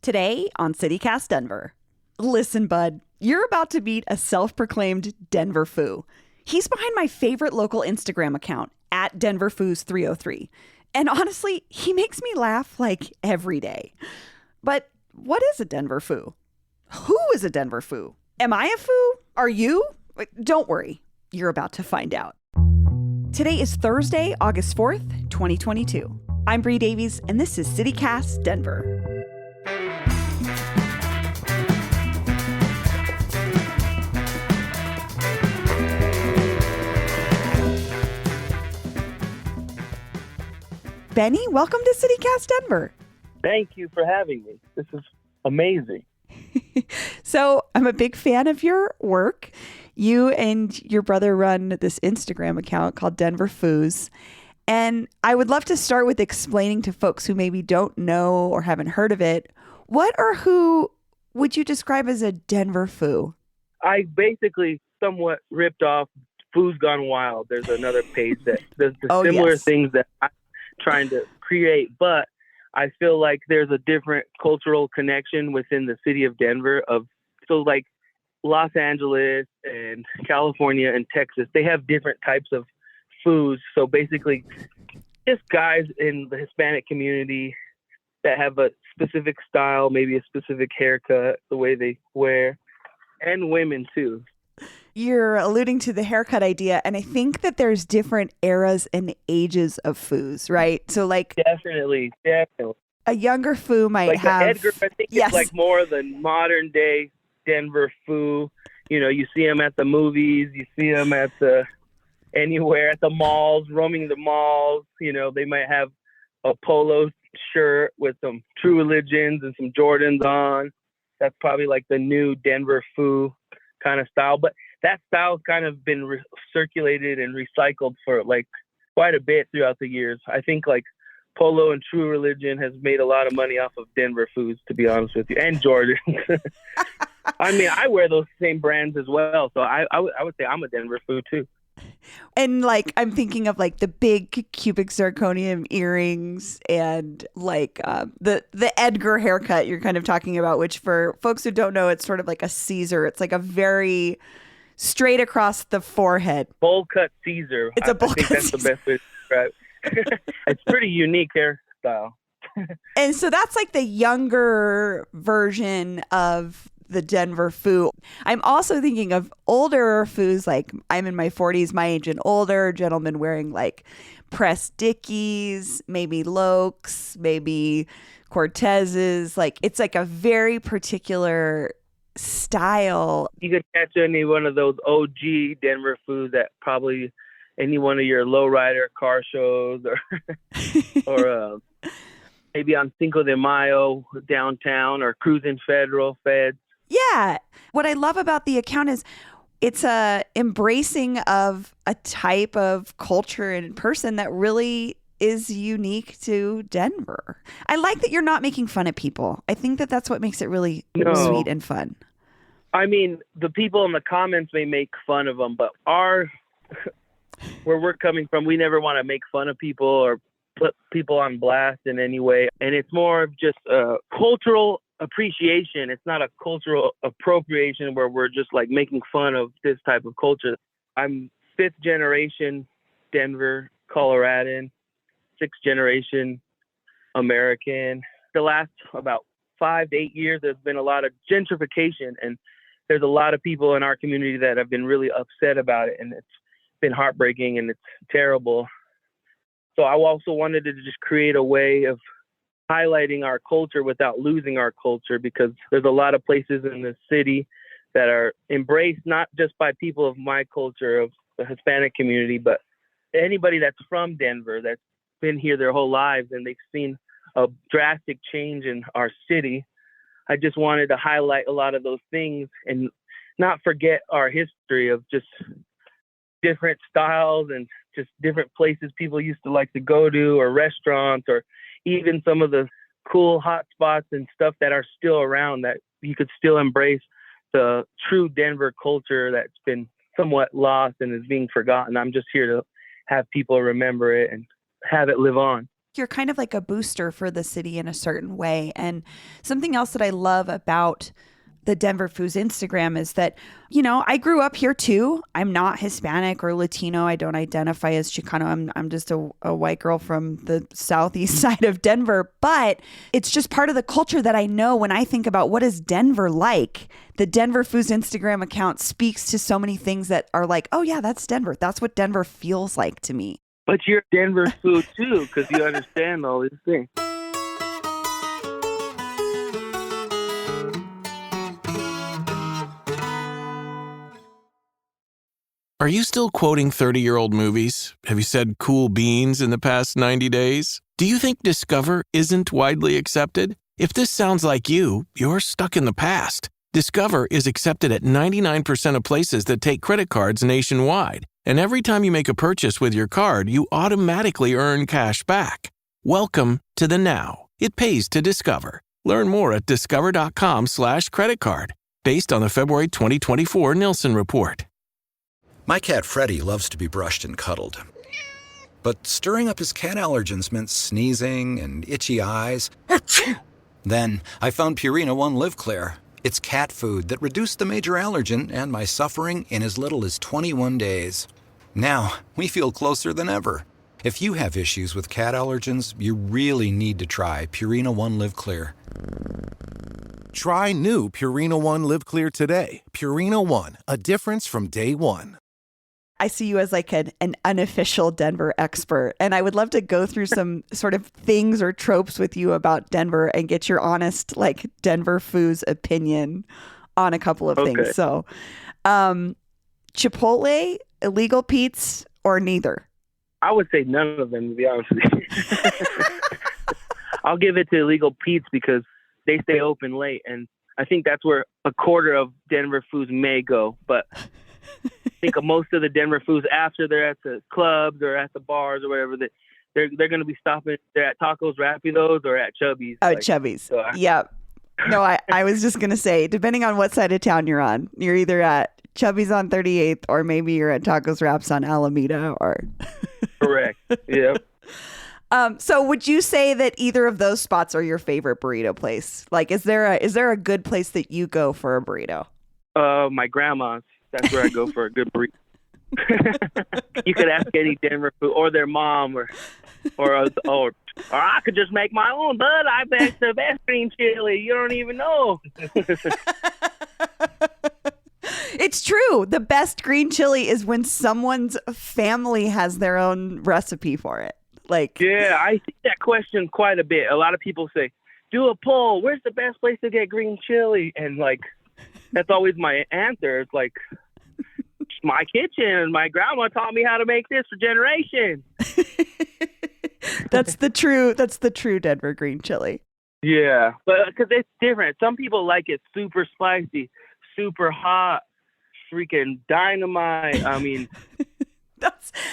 Today on CityCast Denver. Listen, bud, you're about to meet a self-proclaimed Denver Foo. He's behind my favorite local Instagram account, at DenverFoos303. And honestly, he makes me laugh like every day. But what is a Denver Foo? Who is a Denver Foo? Am I a foo? Are you? Don't worry, you're about to find out. Today is Thursday, August 4th, 2022. I'm Bree Davies, and this is CityCast Denver. Benny, welcome to CityCast Denver. Thank you for having me. This is amazing. So I'm a big fan of your work. You and your brother run this Instagram account called Denver Foos. And I would love to start with explaining to folks who maybe don't know or haven't heard of it, what or who would you describe as a Denver Foo? I basically somewhat ripped off Foos Gone Wild. There's another page that does the similar things that I'm trying to create, but I feel like there's a different cultural connection within the city of Denver. So like Los Angeles and California and Texas, they have different types of foods. So basically just guys in the Hispanic community that have a specific style, maybe a specific haircut, the way they wear, and women too. You're alluding to the haircut idea, and I think that there's different eras and ages of foos, right? So like Definitely. a younger foo might like have... Edgar, I think it's like more of the modern day Denver foo. You know, you see them at the movies, you see them at anywhere at the malls, roaming the malls. You know, they might have a polo shirt with some True Religions and some Jordans on. That's probably like the new Denver foo kind of style. But that style's kind of been circulated and recycled for like quite a bit throughout the years. I think like Polo and True Religion has made a lot of money off of Denver Foods, to be honest with you, and Jordan. I mean, I wear those same brands as well, so I would say I'm a Denver Food too. And like I'm thinking of like the big cubic zirconium earrings and like the Edgar haircut you're kind of talking about, which for folks who don't know, it's sort of like a Caesar. It's like a very straight across the forehead. Bowl cut Caesar. It's a bowl I think cut that's Caesar. The best way to describe it. It's pretty unique hairstyle. And so that's like the younger version of the Denver Foo. I'm also thinking of older foos, like I'm in my 40s, my age and older, gentlemen wearing like pressed Dickies, maybe Lokes, maybe Cortezes. Like it's like a very particular style. You could catch any one of those OG Denver Foos at probably any one of your lowrider car shows or maybe on Cinco de Mayo downtown or cruising Feds. Yeah. What I love about the account is it's a embracing of a type of culture and person that really is unique to Denver. I like that you're not making fun of people. I think that that's what makes it really sweet and fun. I mean, the people in the comments may make fun of them, but where we're coming from, we never want to make fun of people or put people on blast in any way. And it's more of just a cultural appreciation. It's not a cultural appropriation where we're just like making fun of this type of culture. I'm 5th generation Denver, Coloradan, 6th generation American. The last about 5 to 8 years, there's been a lot of gentrification, and there's a lot of people in our community that have been really upset about it, and it's been heartbreaking and it's terrible. So I also wanted to just create a way of highlighting our culture without losing our culture, because there's a lot of places in the city that are embraced not just by people of my culture, of the Hispanic community, but anybody that's from Denver, that's been here their whole lives and they've seen a drastic change in our city. I just wanted to highlight a lot of those things and not forget our history of just different styles and just different places people used to like to go to, or restaurants, or even some of the cool hot spots and stuff that are still around that you could still embrace the true Denver culture that's been somewhat lost and is being forgotten. I'm just here to have people remember it and have it live on. You're kind of like a booster for the city in a certain way. And something else that I love about the Denver Foods Instagram is that, I grew up here too. I'm not Hispanic or Latino. I don't identify as Chicano. I'm just a white girl from the southeast side of Denver. But it's just part of the culture that I know when I think about what is Denver like. The Denver Foods Instagram account speaks to so many things that are like, oh yeah, that's Denver. That's what Denver feels like to me. But you're Denver food too, because you understand all these things. Are you still quoting 30-year-old movies? Have you said cool beans in the past 90 days? Do you think Discover isn't widely accepted? If this sounds like you're stuck in the past. Discover is accepted at 99% of places that take credit cards nationwide. And every time you make a purchase with your card, you automatically earn cash back. Welcome to the now. It pays to Discover. Learn more at discover.com/credit card. Based on the February 2024 Nielsen report. My cat Freddie loves to be brushed and cuddled. But stirring up his cat allergens meant sneezing and itchy eyes. Then I found Purina One Live Clear. It's cat food that reduced the major allergen and my suffering in as little as 21 days. Now, we feel closer than ever. If you have issues with cat allergens, you really need to try Purina One Live Clear. Try new Purina One Live Clear today. Purina One, a difference from day one. I see you as like an unofficial Denver expert, and I would love to go through some sort of things or tropes with you about Denver and get your honest, like, Denver Foods opinion on a couple of things. So, Chipotle, illegal Pete's, or neither? I would say none of them, to be honest with you. I'll give it to illegal Pete's because they stay open late, and I think that's where a quarter of Denver Foods may go, but I think most of the Denver Foods, after they're at the clubs or at the bars or whatever, they're going to be stopping. They're at Tacos Rapidos or at Chubby's. Oh, Chubby's. So yep. No, I was just going to say, depending on what side of town you're on, you're either at Chubby's on 38th or maybe you're at Tacos Raps on Alameda or. Correct. Yep. So would you say that either of those spots are your favorite burrito place? Like, is there a good place that you go for a burrito? My grandma's. That's where I go for a good burrito. You could ask any Denver food or their mom or I could just make my own, bud. I bet the best green chili. You don't even know. It's true. The best green chili is when someone's family has their own recipe for it. Like, yeah, I see that question quite a bit. A lot of people say, do a poll. Where's the best place to get green chili? And like, that's always my answer. It's like, my kitchen. My grandma taught me how to make this for generations. That's the true Denver green chili. Yeah, but because it's different. Some people like it super spicy, super hot, freaking dynamite. I mean,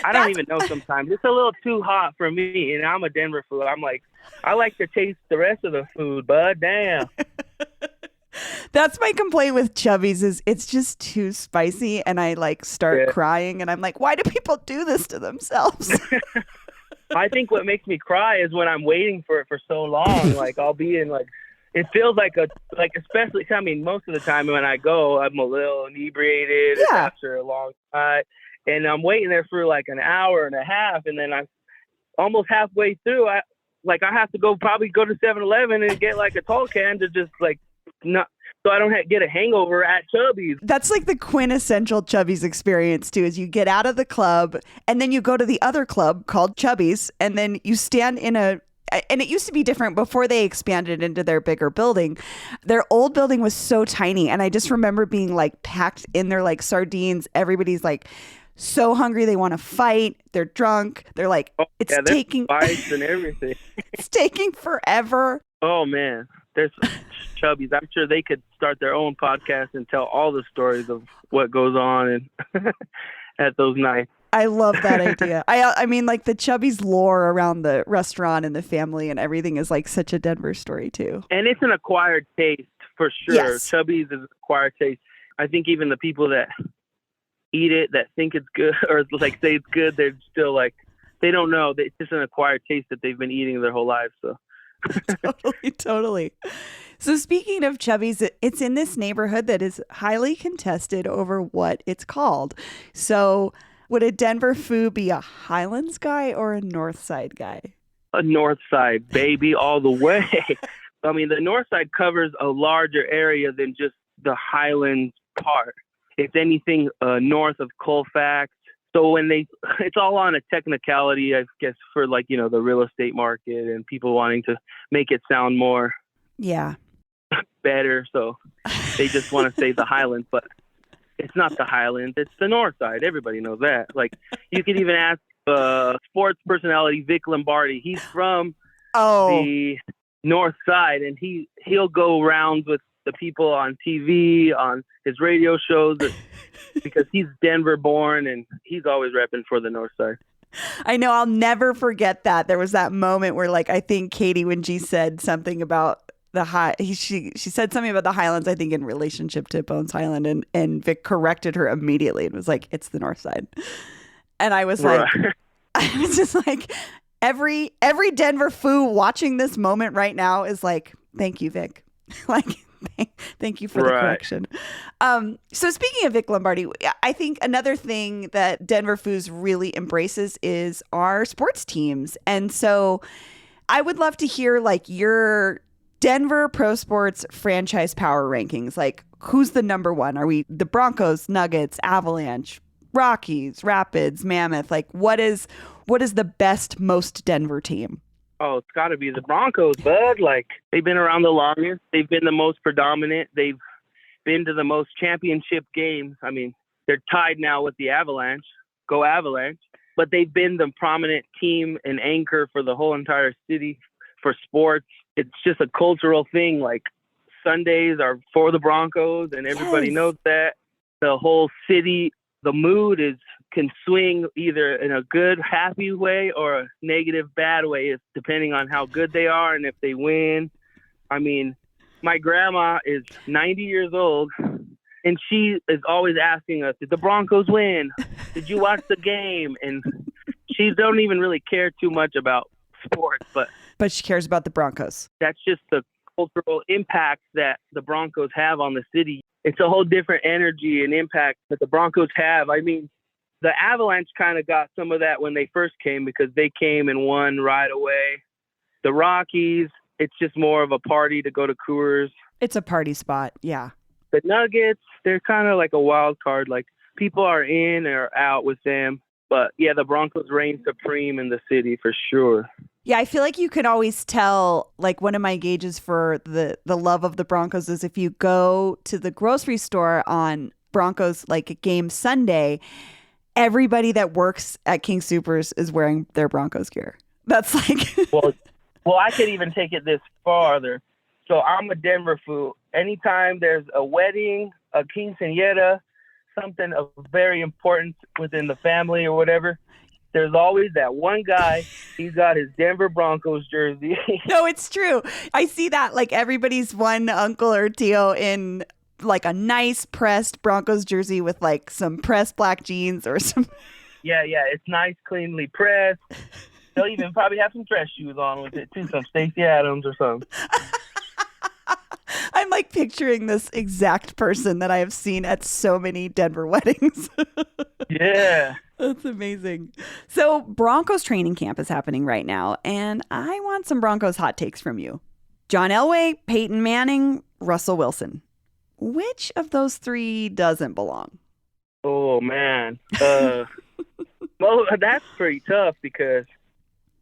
I don't even know sometimes. It's a little too hot for me, and I'm a Denver food. I'm like, I like to taste the rest of the food, bud. Damn. That's my complaint with Chubby's is it's just too spicy, and I like start crying, and I'm like, why do people do this to themselves? I think what makes me cry is when I'm waiting for it for so long. Like, I'll be in, like, it feels like especially, I mean, most of the time when I go, I'm a little inebriated after a long time, and I'm waiting there for like an hour and a half, and then I'm almost halfway through. I have to probably go to 7-Eleven and get like a tall can to just like not, so I don't get a hangover at Chubby's. That's like the quintessential Chubby's experience too, is you get out of the club and then you go to the other club called Chubby's, and then you stand in and it used to be different before they expanded into their bigger building. Their old building was so tiny, and I just remember being like packed in there like sardines. Everybody's like so hungry, they want to fight. They're drunk. They're like, it's taking fights and everything. It's taking forever. Oh man, there's Chubby's. I'm sure they could start their own podcast and tell all the stories of what goes on and at those nights. I love that idea. I mean, like the Chubby's lore around the restaurant and the family and everything is like such a Denver story too. And it's an acquired taste for sure. Yes. Chubby's is an acquired taste. I think even the people that eat it, that think it's good or like say it's good, they're still like they don't know. It's just an acquired taste that they've been eating their whole lives. So Totally. So speaking of Chubby's, it's in this neighborhood that is highly contested over what it's called. So would a Denver Foo be a Highlands guy or a North Side guy? a North Side baby all the way. I mean, the North Side covers a larger area than just the Highlands part. It's anything north of Colfax. So it's all on a technicality, I guess, for like, the real estate market and people wanting to make it sound more better. So they just want to say the Highlands, but it's not the Highlands. It's the North Side. Everybody knows that. Like, you could even ask sports personality Vic Lombardi. He's from the North Side, and he'll go rounds with the people on TV, on his radio shows, because he's Denver born and he's always repping for the North Side. I know. I'll never forget that. There was that moment where, like, I think Katie, when she said something about she said something about the Highlands, I think in relationship to Bones Hyland, and Vic corrected her immediately and was like, it's the North Side. And I was like, I was just like, every Denver Foo watching this moment right now is like, thank you, Vic. Like, thank you for the correction. So speaking of Vic Lombardi, I think another thing that Denver Foos really embraces is our sports teams. And so I would love to hear like your Denver pro sports franchise power rankings. Like, who's the number one? Are we the Broncos, Nuggets, Avalanche, Rockies, Rapids, Mammoth? Like, what is the best, most Denver team? Oh, it's got to be the Broncos, bud. Like, they've been around the longest. They've been the most predominant. They've been to the most championship games. I mean, they're tied now with the Avalanche. Go Avalanche. But they've been the prominent team and anchor for the whole entire city for sports. It's just a cultural thing. Like, Sundays are for the Broncos, and everybody knows that. The whole city, the mood can swing either in a good, happy way or a negative, bad way, depending on how good they are and if they win. I mean, my grandma is 90 years old, and she is always asking us, did the Broncos win? Did you watch the game? And she don't even really care too much about sports, but she cares about the Broncos. That's just the cultural impact that the Broncos have on the city. It's a whole different energy and impact that the Broncos have. I mean, the Avalanche kind of got some of that when they first came because they came and won right away. The Rockies, it's just more of a party to go to Coors. It's a party spot, yeah. The Nuggets, they're kind of like a wild card. Like, people are in or out with them. But, yeah, the Broncos reign supreme in the city for sure. Yeah, I feel like you can always tell, like, one of my gauges for the love of the Broncos is if you go to the grocery store on Broncos, like, a game Sunday, everybody that works at King Soopers is wearing their Broncos gear. That's like... well, I could even take it this farther. So I'm a Denver Foo. Anytime there's a wedding, a quinceañera, something of very importance within the family or whatever, there's always that one guy. He's got his Denver Broncos jersey. No, it's true. I see that, like, everybody's one uncle or tio in like a nice pressed Broncos jersey with like some pressed black jeans or some. Yeah. It's nice, cleanly pressed. They'll even probably have some dress shoes on with it too, some Stacey Adams or something. I'm like picturing this exact person that I have seen at so many Denver weddings. Yeah. That's amazing. So Broncos training camp is happening right now, and I want some Broncos hot takes from you. John Elway, Peyton Manning, Russell Wilson. Which of those three doesn't belong? Oh, man. Well, that's pretty tough because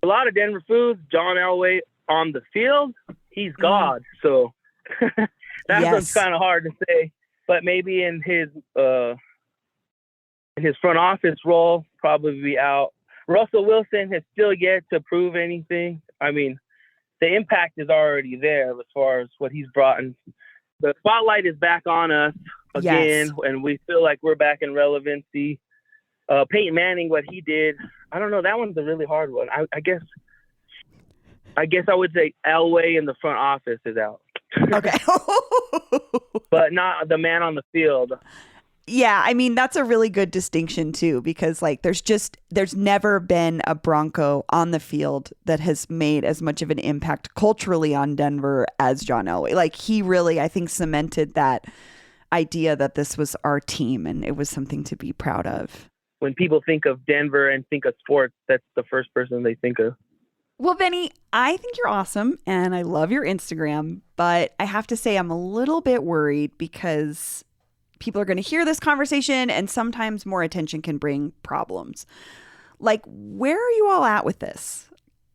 a lot of Denver Foods, John Elway on the field, he's God. So that one's kind of hard to say. But maybe in his front office role, probably be out. Russell Wilson has still yet to prove anything. I mean, the impact is already there as far as what he's brought in. The spotlight is back on us again, and we feel like we're back in relevancy. Peyton Manning, what he did, I don't know. That one's a really hard one. I guess I would say Elway in the front office is out. Okay. But not the man on the field. Yeah, I mean, that's a really good distinction too, because like there's never been a Bronco on the field that has made as much of an impact culturally on Denver as John Elway. Like he really, I think, cemented that idea that this was our team and it was something to be proud of. When people think of Denver and think of sports, that's the first person they think of. Well, Benny, I think you're awesome and I love your Instagram, but I have to say I'm a little bit worried because people are going to hear this conversation and sometimes more attention can bring problems. Like, where are you all at with this?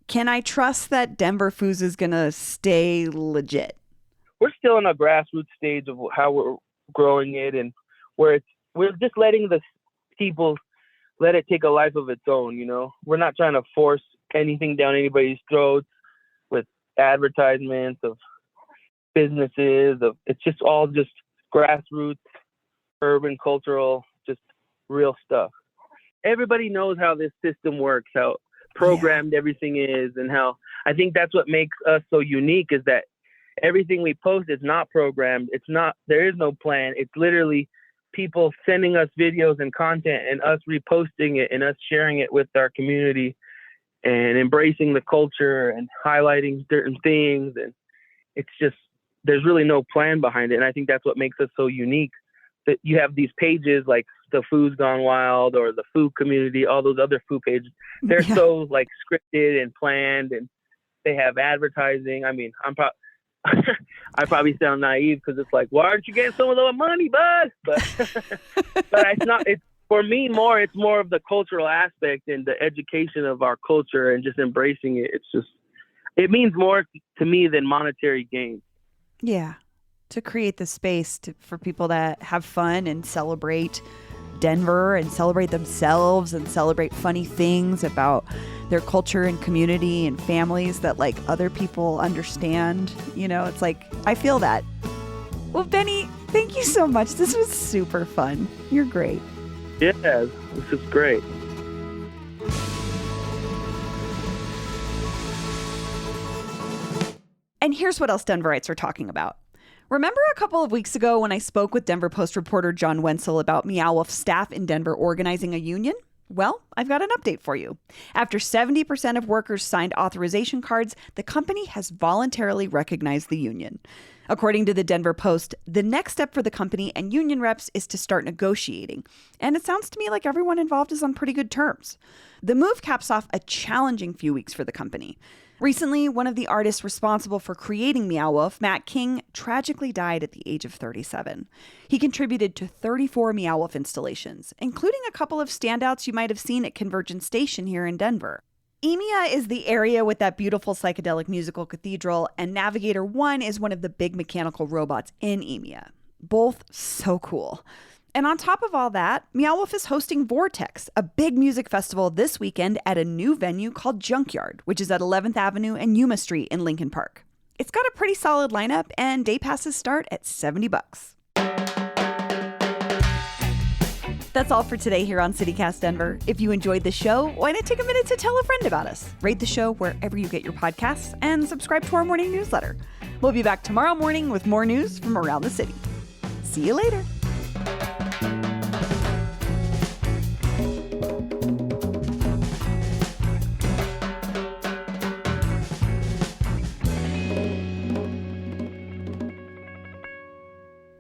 Can I trust that Denver Foos is going to stay legit? We're still in a grassroots stage of how we're growing it, and we're just letting the people let it take a life of its own, you know? We're not trying to force anything down anybody's throats with advertisements of businesses. It's just all just grassroots, urban, cultural, just real stuff. Everybody knows how this system works, how programmed everything is, and how I think that's what makes us so unique is that everything we post is not programmed. There is no plan. It's literally people sending us videos and content and us reposting it and us sharing it with our community and embracing the culture and highlighting certain things. And it's just, there's really no plan behind it. And I think that's what makes us so unique, that you have these pages like the Food's Gone Wild or the Food Community, all those other food pages. They're so like scripted and planned, and they have advertising. I mean, I probably sound naive because it's like, why aren't you getting some of the money, bud? But it's not. It's for me more. It's more of the cultural aspect and the education of our culture and just embracing it. It means more to me than monetary gain. Yeah, to create the space for people to have fun and celebrate Denver and celebrate themselves and celebrate funny things about their culture and community and families that like other people understand. You know, it's like, I feel that. Well, Benny, thank you so much. This was super fun. You're great. Yeah, this is great. And here's what else Denverites are talking about. Remember a couple of weeks ago when I spoke with Denver Post reporter John Wenzel about Meow Wolf's staff in Denver organizing a union? Well, I've got an update for you. After 70% of workers signed authorization cards, the company has voluntarily recognized the union. According to the Denver Post, the next step for the company and union reps is to start negotiating. And it sounds to me like everyone involved is on pretty good terms. The move caps off a challenging few weeks for the company. Recently, one of the artists responsible for creating Meow Wolf, Matt King, tragically died at the age of 37. He contributed to 34 Meow Wolf installations, including a couple of standouts you might have seen at Convergence Station here in Denver. EMEA is the area with that beautiful psychedelic musical cathedral, and Navigator 1 is one of the big mechanical robots in EMEA. Both so cool. And on top of all that, Meow Wolf is hosting Vortex, a big music festival this weekend at a new venue called Junkyard, which is at 11th Avenue and Yuma Street in Lincoln Park. It's got a pretty solid lineup, and day passes start at $70. That's all for today here on CityCast Denver. If you enjoyed the show, why not take a minute to tell a friend about us? Rate the show wherever you get your podcasts and subscribe to our morning newsletter. We'll be back tomorrow morning with more news from around the city. See you later.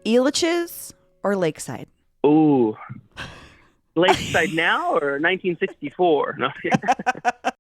Elitch's or Lakeside? Ooh. Lakeside now or 1964? No.